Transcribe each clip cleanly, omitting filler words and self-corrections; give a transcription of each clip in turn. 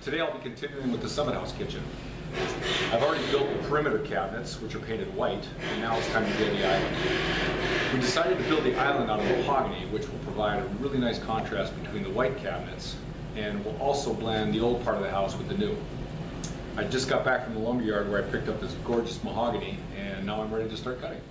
Today I'll be continuing with the Summit House kitchen. I've already built the perimeter cabinets, which are painted white, and now it's time to build the island. We decided to build the island out of mahogany, which will provide a really nice contrast between the white cabinets and will also blend the old part of the house with the new. I just got back from the lumber yard where I picked up this gorgeous mahogany, and now I'm ready to start cutting.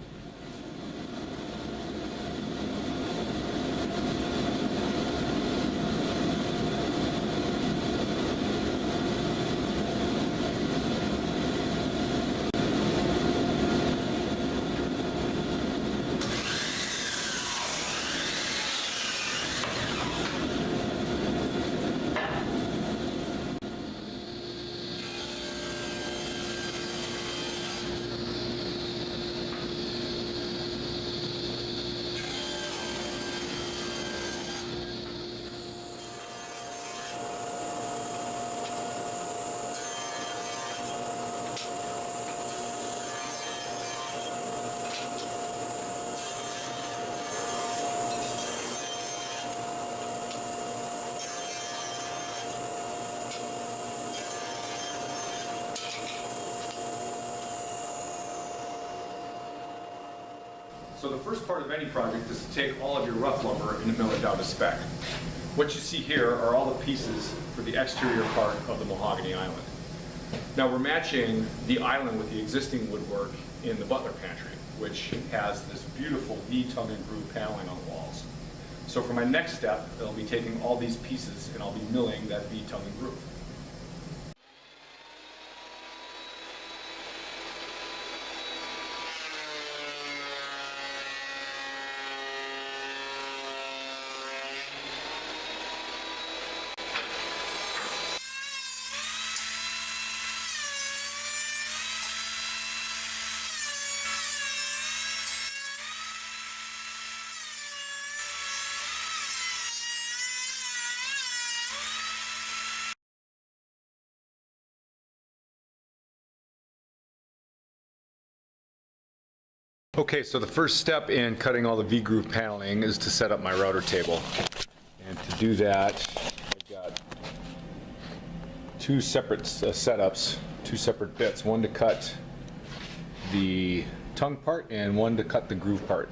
So the first part of any project is to take all of your rough lumber and mill it down to spec. What you see here are all the pieces for the exterior part of the mahogany island. Now we're matching the island with the existing woodwork in the butler pantry, which has this beautiful V tongue and groove paneling on the walls. So for my next step, I'll be taking all these pieces and I'll be milling that V tongue and groove. Okay, so the first step in cutting all the V-groove paneling is to set up my router table. And to do that, I've got two separate setups, two separate bits, one to cut the tongue part and one to cut the groove part.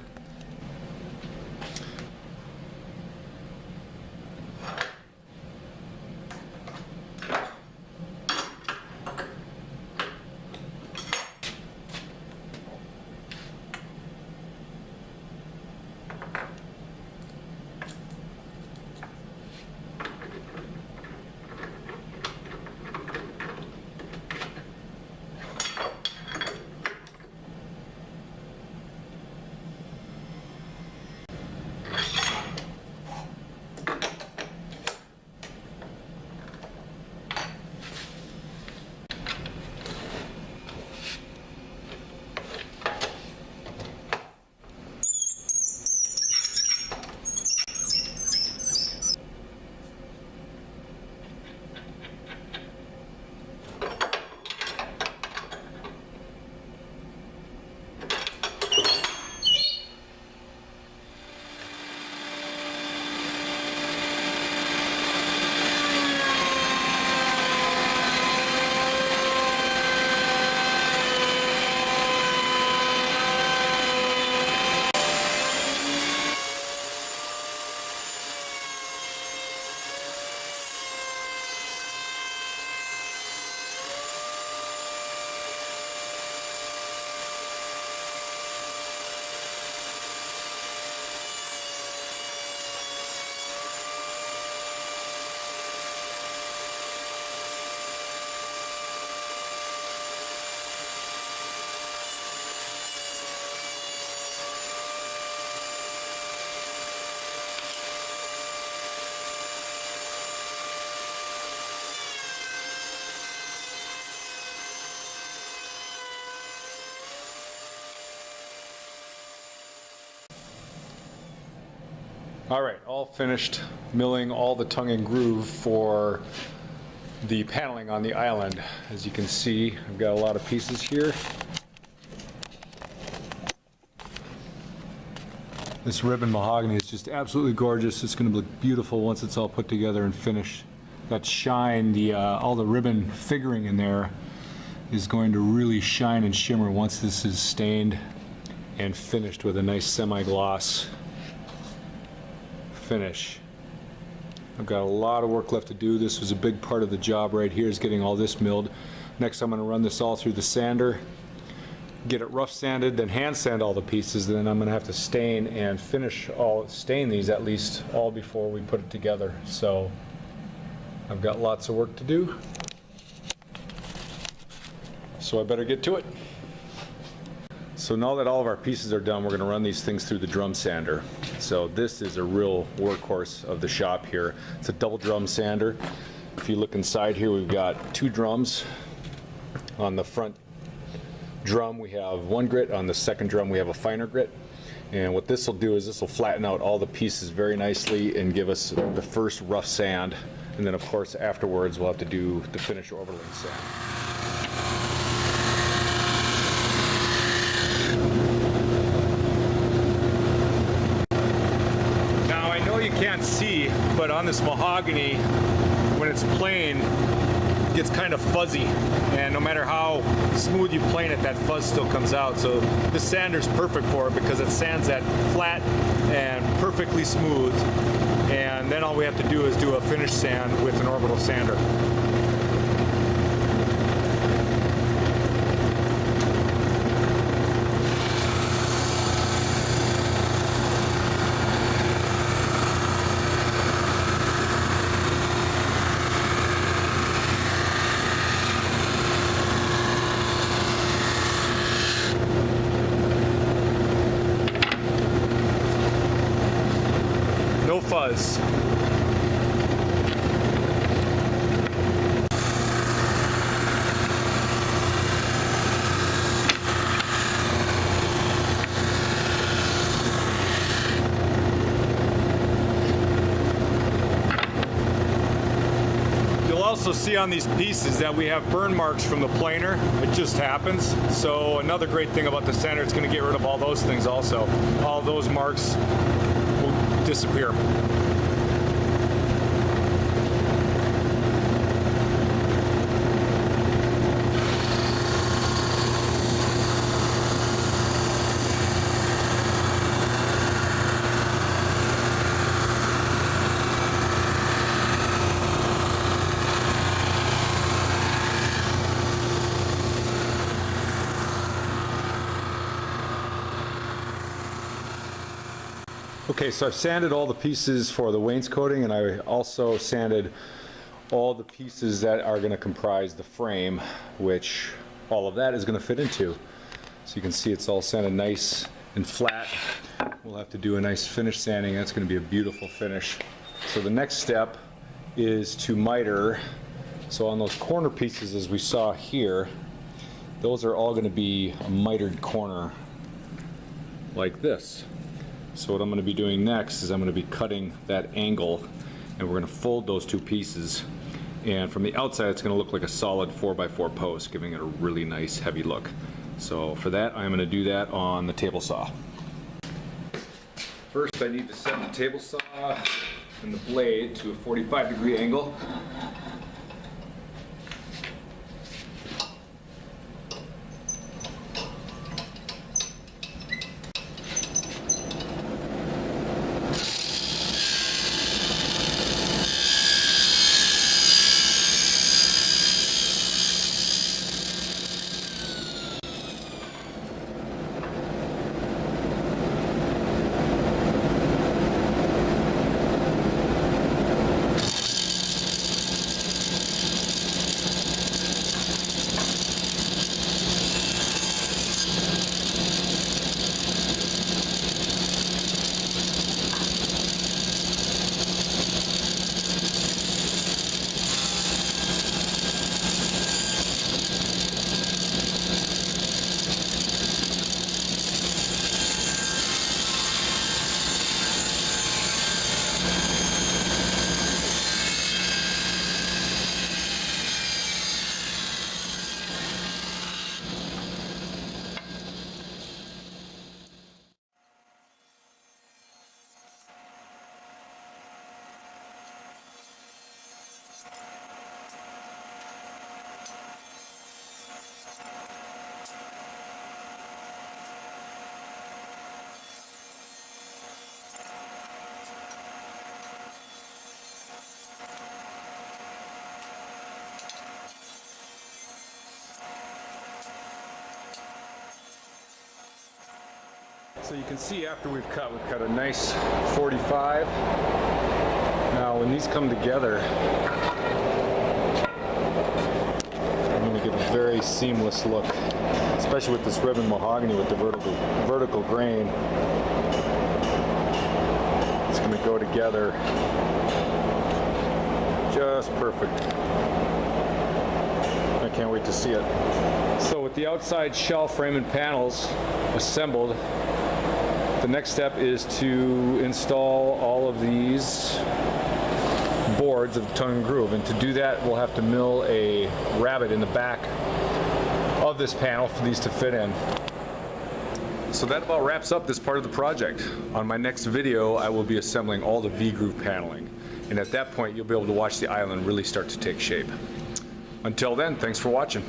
All right, all finished milling all the tongue and groove for the paneling on the island. As you can see, I've got a lot of pieces here. This ribbon mahogany is just absolutely gorgeous. It's going to look beautiful once it's all put together and finished. that shine, all the ribbon figuring in there is going to really shine and shimmer once this is stained and finished with a nice semi-gloss finish. I've got a lot of work left to do. This was a big part of the job right here, is getting all this milled. Next I'm going to run this all through the sander, get it rough sanded, then hand sand all the pieces, then I'm going to have to stain and stain these at least all before we put it together. So I've got lots of work to do, so I better get to it. So now that all of our pieces are done, we're going to run these things through the drum sander. So this is a real workhorse of the shop here. It's a double drum sander. If you look inside here, we've got 2 drums. On the front drum we have 1 grit, on the second drum we have a finer grit. And what this will do is this will flatten out all the pieces very nicely and give us the first rough sand. And then of course afterwards we'll have to do the finish overlay sand. Now I know you can't see, but on this mahogany, when it's plain, it gets kind of fuzzy, and no matter how smooth you plane it, that fuzz still comes out. So this sander's perfect for it because it sands that flat and perfectly smooth, and then all we have to do is do a finish sand with an orbital sander. No fuzz. You'll also see on these pieces that we have burn marks from the planer. It just happens. So another great thing about the sander, it's going to get rid of all those things also. All those marks will disappear. Okay, so I've sanded all the pieces for the wainscoting, and I also sanded all the pieces that are going to comprise the frame, which all of that is going to fit into. So you can see it's all sanded nice and flat. We'll have to do a nice finish sanding. That's going to be a beautiful finish. So the next step is to miter. So on those corner pieces, as we saw here, those are all going to be a mitered corner like this. So what I'm going to be doing next is I'm going to be cutting that angle, and we're going to fold those 2 pieces, and from the outside it's going to look like a solid 4x4 post, giving it a really nice heavy look. So for that I'm going to do that on the table saw. First I need to set the table saw and the blade to a 45-degree angle. So you can see after we've cut a nice 45. Now when these come together, I'm going to get a very seamless look, especially with this ribbon mahogany with the vertical grain. It's going to go together just perfect. I can't wait to see it. So with the outside shell frame and panels assembled, the next step is to install all of these boards of tongue and groove, and to do that we'll have to mill a rabbet in the back of this panel for these to fit in. So that about wraps up this part of the project. On my next video I will be assembling all the V-groove paneling, and at that point you'll be able to watch the island really start to take shape. Until then, thanks for watching.